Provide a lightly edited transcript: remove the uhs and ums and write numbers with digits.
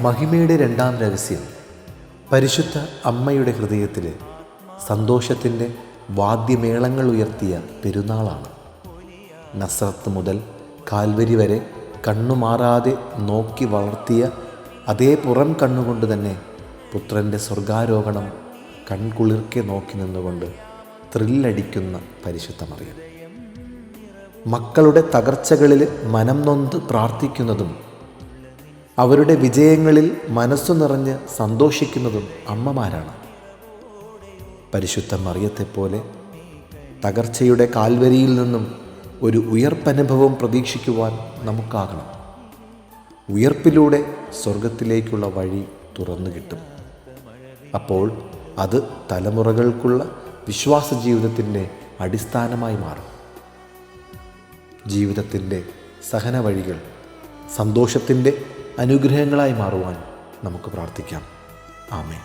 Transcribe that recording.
മഹിമയുടെ രണ്ടാം രഹസ്യം പരിശുദ്ധ അമ്മയുടെ ഹൃദയത്തിൽ സന്തോഷത്തിൻ്റെ വാദ്യമേളങ്ങൾ ഉയർത്തിയ പെരുന്നാളാണ്. നസ്രത്ത് മുതൽ കാൽവരി വരെ കണ്ണുമാറാതെ നോക്കി വളർത്തിയ അതേ പുറം കണ്ണുകൊണ്ട് തന്നെ പുത്രൻ്റെ സ്വർഗാരോഹണം കൺകുളിർക്കെ നോക്കി നിന്നുകൊണ്ട് ത്രില്ലടിക്കുന്ന പരിശുദ്ധ മറിയം. മക്കളുടെ തകർച്ചകളിൽ മനം നൊന്ത് പ്രാർത്ഥിക്കുന്നതും അവരുടെ വിജയങ്ങളിൽ മനസ്സു നിറഞ്ഞ് സന്തോഷിക്കുന്നതും അമ്മമാരാണ്. പരിശുദ്ധ മറിയത്തെപ്പോലെ തകർച്ചയുടെ കാൽവരിയിൽ നിന്നും ഒരു ഉയർപ്പനുഭവം പ്രതീക്ഷിക്കുവാൻ നമുക്കാകണം. ഉയർപ്പിലൂടെ സ്വർഗത്തിലേക്കുള്ള വഴി തുറന്നു കിട്ടും. അപ്പോൾ അത് തലമുറകൾക്കുള്ള വിശ്വാസ ജീവിതത്തിൻ്റെ അടിസ്ഥാനമായി മാറും. ജീവിതത്തിൻ്റെ സഹന വഴികൾ സന്തോഷത്തിൻ്റെ അനുഗ്രഹങ്ങളായി മാറുവാൻ നമുക്ക് പ്രാർത്ഥിക്കാം. ആമേൻ.